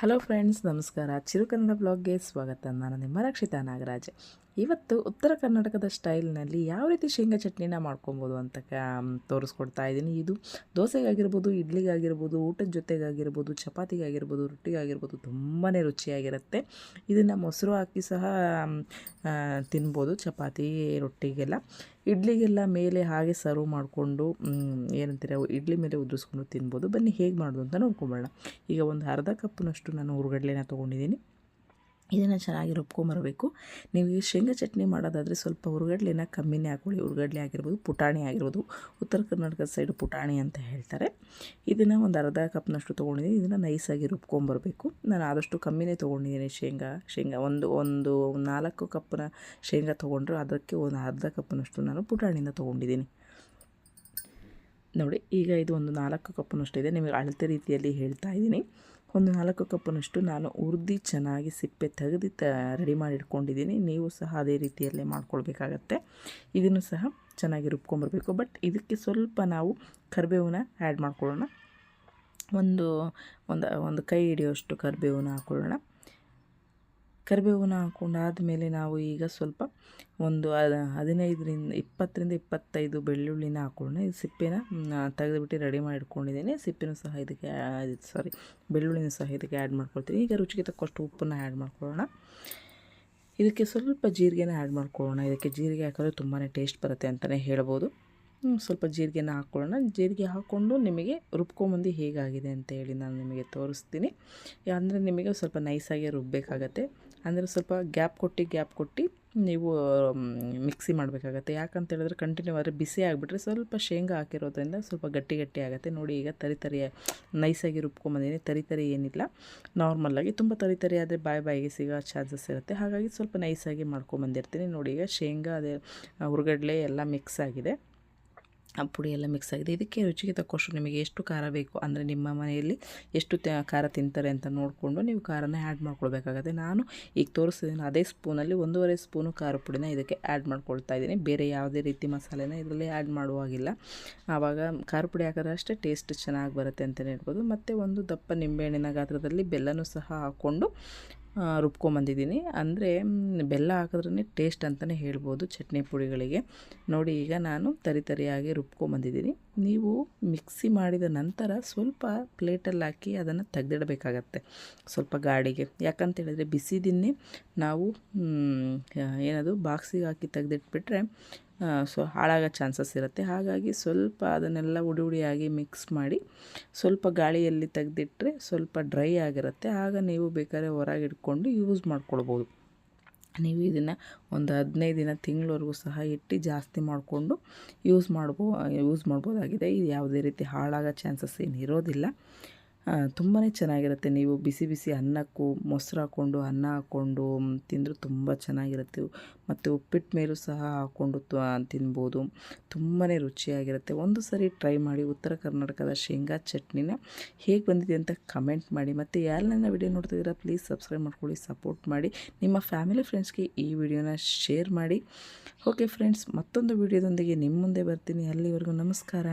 Hello friends, ನಮಸ್ಕಾರ. ಚಿರುಕನ್ನಡ ಬ್ಲಾಗ್ಗೆ ಸ್ವಾಗತ. ನಾನು ನಿಮ್ಮ ರಕ್ಷಿತಾ ನಾಗರಾಜ್. ಇವತ್ತು ಉತ್ತರ ಕರ್ನಾಟಕದ ಸ್ಟೈಲ್ನಲ್ಲಿ ಯಾವ ರೀತಿ ಶೇಂಗಾ ಚಟ್ನಿನ ಮಾಡ್ಕೊಬೋದು ಅಂತ ತೋರಿಸ್ಕೊಡ್ತಾ ಇದ್ದೀನಿ. ಇದು ದೋಸೆಗಾಗಿರ್ಬೋದು, ಇಡ್ಲಿಗಾಗಿರ್ಬೋದು, ಊಟದ ಜೊತೆಗಾಗಿರ್ಬೋದು, ಚಪಾತಿಗಾಗಿರ್ಬೋದು, ರೊಟ್ಟಿಗಾಗಿರ್ಬೋದು ತುಂಬಾ ರುಚಿಯಾಗಿರುತ್ತೆ. ಇದನ್ನು ಮೊಸರು ಹಾಕಿ ಸಹ ತಿನ್ಬೋದು. ಚಪಾತಿ ರೊಟ್ಟಿಗೆಲ್ಲ, ಇಡ್ಲಿಗೆಲ್ಲ ಮೇಲೆ ಹಾಗೆ ಸರ್ವ್ ಮಾಡಿಕೊಂಡು ಏನಂತೀರ ಇಡ್ಲಿ ಮೇಲೆ ಉದುರಿಸ್ಕೊಂಡು ತಿನ್ಬೋದು. ಬನ್ನಿ ಹೇಗೆ ಮಾಡೋದು ಅಂತ ನೋಡ್ಕೊಂಬೋಣ. ಈಗ ಒಂದು ಅರ್ಧ ಕಪ್ನಷ್ಟು ನಾನು ಹುರ್ಗಡ್ಲೆನ ತೊಗೊಂಡಿದ್ದೀನಿ. ಇದನ್ನು ಚೆನ್ನಾಗಿ ರುಬ್ಕೊಂಬರಬೇಕು. ನೀವು ಈ ಶೇಂಗಾ ಚಟ್ನಿ ಮಾಡೋದಾದರೆ ಸ್ವಲ್ಪ ಹುರ್ಗಡ್ಲೆನ ಕಮ್ಮಿನೇ ಹಾಕ್ಕೊಳ್ಳಿ. ಹುರ್ಗಡ್ಲೆ ಆಗಿರ್ಬೋದು, ಪುಟಾಣಿ ಆಗಿರ್ಬೋದು. ಉತ್ತರ ಕರ್ನಾಟಕದ ಸೈಡು ಪುಟಾಣಿ ಅಂತ ಹೇಳ್ತಾರೆ. ಇದನ್ನು ಒಂದು ಅರ್ಧ ಕಪ್ನಷ್ಟು ತೊಗೊಂಡಿದ್ದೀನಿ. ಇದನ್ನು ನೈಸಾಗಿ ರುಬ್ಕೊಂಬರಬೇಕು. ನಾನು ಆದಷ್ಟು ಕಮ್ಮಿನೇ ತೊಗೊಂಡಿದ್ದೀನಿ. ಶೇಂಗಾ ಒಂದು 4 ಕಪ್ನ ಶೇಂಗಾ ತೊಗೊಂಡ್ರೆ ಅದಕ್ಕೆ ಒಂದು ಅರ್ಧ ಕಪ್ನಷ್ಟು ನಾನು ಪುಟಾಣಿನ ತೊಗೊಂಡಿದ್ದೀನಿ. ನೋಡಿ, ಈಗ ಇದು ಒಂದು 4 ಕಪ್ನಷ್ಟು ಇದೆ. ನಿಮಗೆ ಅಳತೆ ರೀತಿಯಲ್ಲಿ ಹೇಳ್ತಾ ಇದ್ದೀನಿ. ಒಂದು 4 ಕಪ್ನಷ್ಟು ನಾನು ಹುರಿದು ಚೆನ್ನಾಗಿ ಸಿಪ್ಪೆ ತೆಗೆದು ರೆಡಿ ಮಾಡಿ ಇಟ್ಕೊಂಡಿದ್ದೀನಿ. ನೀವು ಸಹ ಅದೇ ರೀತಿಯಲ್ಲೇ ಮಾಡ್ಕೊಳ್ಬೇಕಾಗತ್ತೆ. ಇದನ್ನು ಸಹ ಚೆನ್ನಾಗಿ ರುಬ್ಕೊಂಬರಬೇಕು. ಬಟ್ ಇದಕ್ಕೆ ಸ್ವಲ್ಪ ನಾವು ಕರಿಬೇವನ್ನ ಆ್ಯಡ್ ಮಾಡ್ಕೊಳ್ಳೋಣ. ಒಂದು ಕೈ ಹಿಡಿಯೋಷ್ಟು ಕರಿಬೇವನ್ನ ಹಾಕ್ಕೊಳ್ಳೋಣ. ಕರಿಬೇವನ್ನ ಹಾಕ್ಕೊಂಡಾದಮೇಲೆ ನಾವು ಈಗ ಸ್ವಲ್ಪ ಒಂದು 20-25 ಬೆಳ್ಳುಳ್ಳಿನ ಹಾಕ್ಕೊಳ್ಳೋಣ. ಇದು ಸಿಪ್ಪೆನ ತೆಗೆದುಬಿಟ್ಟು ರೆಡಿ ಮಾಡಿ ಇಟ್ಕೊಂಡಿದ್ದೀನಿ. ಸಿಪ್ಪೆನೂ ಸಹ ಬೆಳ್ಳುಳ್ಳಿನೂ ಸಹ ಇದಕ್ಕೆ ಆ್ಯಡ್ ಮಾಡ್ಕೊಳ್ತೀನಿ. ಈಗ ರುಚಿಗೆ ತಕ್ಕಷ್ಟು ಉಪ್ಪನ್ನು ಆ್ಯಡ್ ಮಾಡ್ಕೊಳ್ಳೋಣ. ಇದಕ್ಕೆ ಸ್ವಲ್ಪ ಜೀರಿಗೆನ ಆ್ಯಡ್ ಮಾಡ್ಕೊಳ್ಳೋಣ. ಇದಕ್ಕೆ ಜೀರಿಗೆ ಹಾಕಿದ್ರೆ ತುಂಬಾ ಟೇಸ್ಟ್ ಬರುತ್ತೆ ಅಂತಲೇ ಹೇಳ್ಬೋದು. ಸ್ವಲ್ಪ ಜೀರಿಗೆನ ಹಾಕ್ಕೊಳ್ಳೋಣ. ಜೀರಿಗೆ ಹಾಕ್ಕೊಂಡು ನಿಮಗೆ ರುಬ್ಕೊಂಬಂದು ಹೇಗಾಗಿದೆ ಅಂತ ಹೇಳಿ ನಾನು ನಿಮಗೆ ತೋರಿಸ್ತೀನಿ. ಅಂದರೆ ನಿಮಗೆ ಸ್ವಲ್ಪ ನೈಸಾಗಿ ರುಬ್ಬಬೇಕಾಗತ್ತೆ. ಅಂದರೆ ಸ್ವಲ್ಪ ಗ್ಯಾಪ್ ಕೊಟ್ಟು ನೀವು ಮಿಕ್ಸಿ ಮಾಡಬೇಕಾಗತ್ತೆ. ಯಾಕಂತ ಹೇಳಿದ್ರೆ ಕಂಟಿನ್ಯೂ ಆದರೆ ಬಿಸಿ ಆಗಿಬಿಟ್ರೆ ಸ್ವಲ್ಪ ಶೇಂಗಾ ಹಾಕಿರೋದ್ರಿಂದ ಸ್ವಲ್ಪ ಗಟ್ಟಿ ಆಗುತ್ತೆ. ನೋಡಿ, ಈಗ ತರಿ ನೈಸಾಗಿ ರುಬ್ಕೊಂಬಂದಿದ್ದೀನಿ. ತರಿ ಏನಿಲ್ಲ, ನಾರ್ಮಲಾಗಿ. ತುಂಬ ತರಿ ಆದರೆ ಬಾಯಿಗೆ ಸಿಗೋ ಚಾನ್ಸಸ್ ಇರುತ್ತೆ. ಹಾಗಾಗಿ ಸ್ವಲ್ಪ ನೈಸಾಗಿ ಮಾಡ್ಕೊಂಬಂದಿರ್ತೀನಿ. ನೋಡಿ, ಈಗ ಶೇಂಗಾ ಅದೇ ಹುರ್ಗಡ್ಲೆ ಎಲ್ಲ ಮಿಕ್ಸ್ ಆಗಿದೆ. ಪುಡಿ ಎಲ್ಲ ಮಿಕ್ಸ್ ಆಗಿದೆ. ಇದಕ್ಕೆ ರುಚಿಗೆ ತಕ್ಕಷ್ಟು ನಿಮಗೆ ಎಷ್ಟು ಖಾರ ಬೇಕು, ಅಂದರೆ ನಿಮ್ಮ ಮನೆಯಲ್ಲಿ ಎಷ್ಟು ಖಾರ ತಿಂತಾರೆ ಅಂತ ನೋಡಿಕೊಂಡು ನೀವು ಖಾರನ ಆ್ಯಡ್ ಮಾಡ್ಕೊಳ್ಬೇಕಾಗತ್ತೆ. ನಾನು ಈಗ ತೋರಿಸ್ತಿದ್ದೀನಿ ಅದೇ ಸ್ಪೂನಲ್ಲಿ 1.5 ಸ್ಪೂನು ಖಾರ ಪುಡಿನ ಇದಕ್ಕೆ ಆ್ಯಡ್ ಮಾಡ್ಕೊಳ್ತಾ ಇದ್ದೀನಿ. ಬೇರೆ ಯಾವುದೇ ರೀತಿ ಮಸಾಲೆನ ಇದರಲ್ಲಿ ಆ್ಯಡ್ ಮಾಡುವಾಗಿಲ್ಲ. ಆವಾಗ ಖಾರ ಪುಡಿ ಹಾಕಿದ್ರೆ ಅಷ್ಟೇ ಟೇಸ್ಟ್ ಚೆನ್ನಾಗಿ ಬರುತ್ತೆ ಅಂತಲೇ ಹೇಳ್ಬೋದು. ಮತ್ತು ಒಂದು ದಪ್ಪ ನಿಂಬೆಹಣ್ಣಿನ ಗಾತ್ರದಲ್ಲಿ ಬೆಲ್ಲನೂ ಸಹ ಹಾಕ್ಕೊಂಡು ರುಬ್ಕೊಂಬಂದಿದ್ದೀನಿ. ಅಂದರೆ ಬೆಲ್ಲ ಹಾಕಿದ್ರೇ ಟೇಸ್ಟ್ ಅಂತಲೇ ಹೇಳ್ಬೋದು ಚಟ್ನಿ ಪುಡಿಗಳಿಗೆ. ನೋಡಿ, ಈಗ ನಾನು ತರಿಯಾಗಿ ರುಬ್ಕೊಂಬಂದಿದ್ದೀನಿ. ನೀವು ಮಿಕ್ಸಿ ಮಾಡಿದ ನಂತರ ಸ್ವಲ್ಪ ಪ್ಲೇಟಲ್ಲಿ ಹಾಕಿ ಅದನ್ನು ತೆಗೆದಿಡಬೇಕಾಗತ್ತೆ ಸ್ವಲ್ಪ ಗಾಳಿಗೆ. ಯಾಕಂತೇಳಿದರೆ ಬಿಸಿದಿನ್ನೇ ನಾವು ಬಾಕ್ಸಿಗೆ ಹಾಕಿ ತೆಗೆದಿಟ್ಬಿಟ್ರೆ ಹಾಳಾಗೋ ಚಾನ್ಸಸ್ ಇರುತ್ತೆ. ಹಾಗಾಗಿ ಸ್ವಲ್ಪ ಅದನ್ನೆಲ್ಲ ಹುಡಿಯಾಗಿ ಮಿಕ್ಸ್ ಮಾಡಿ ಸ್ವಲ್ಪ ಗಾಳಿಯಲ್ಲಿ ತೆಗೆದಿಟ್ಟರೆ ಸ್ವಲ್ಪ ಡ್ರೈ ಆಗಿರುತ್ತೆ. ಆಗ ನೀವು ಬೇಕಾದ್ರೆ ಹೊರಗೆ ಇಟ್ಕೊಂಡು ಯೂಸ್ ಮಾಡ್ಕೊಳ್ಬೋದು. ನೀವು ಇದನ್ನು ಒಂದು 15 ದಿನ, ತಿಂಗಳವರೆಗೂ ಸಹ ಇಟ್ಟು ಜಾಸ್ತಿ ಮಾಡಿಕೊಂಡು ಯೂಸ್ ಮಾಡ್ಬೋದಾಗಿದೆ. ಇದು ಯಾವುದೇ ರೀತಿ ಹಾಳಾಗೋ ಚಾನ್ಸಸ್ ಏನು ಇರೋದಿಲ್ಲ. ತುಂಬಾ ಚೆನ್ನಾಗಿರುತ್ತೆ. ನೀವು ಬಿಸಿ ಅನ್ನಕ್ಕೂ ಮೊಸರು ಹಾಕ್ಕೊಂಡು ಅನ್ನ ಹಾಕ್ಕೊಂಡು ತಿಂದರೂ ತುಂಬ ಚೆನ್ನಾಗಿರುತ್ತೆ. ಮತ್ತು ಉಪ್ಪಿಟ್ಟು ಮೇಲೂ ಸಹ ಹಾಕ್ಕೊಂಡು ತಿನ್ಬೋದು. ತುಂಬಾ ರುಚಿಯಾಗಿರುತ್ತೆ. ಒಂದು ಸರಿ ಟ್ರೈ ಮಾಡಿ. ಉತ್ತರ ಕರ್ನಾಟಕದ ಶೇಂಗಾ ಚಟ್ನಿನ ಹೇಗೆ ಬಂದಿದೆ ಅಂತ ಕಮೆಂಟ್ ಮಾಡಿ. ಮತ್ತು ಯಾರು ನನ್ನ ವಿಡಿಯೋ ನೋಡ್ತಿದ್ದೀರಾ ಪ್ಲೀಸ್ ಸಬ್ಸ್ಕ್ರೈಬ್ ಮಾಡ್ಕೊಳ್ಳಿ, ಸಪೋರ್ಟ್ ಮಾಡಿ. ನಿಮ್ಮ ಫ್ಯಾಮಿಲಿ ಫ್ರೆಂಡ್ಸ್ಗೆ ಈ ವಿಡಿಯೋನ ಶೇರ್ ಮಾಡಿ. ಓಕೆ ಫ್ರೆಂಡ್ಸ್, ಮತ್ತೊಂದು ವಿಡಿಯೋದೊಂದಿಗೆ ನಿಮ್ಮ ಮುಂದೆ ಬರ್ತೀನಿ. ಅಲ್ಲಿವರೆಗೂ ನಮಸ್ಕಾರ.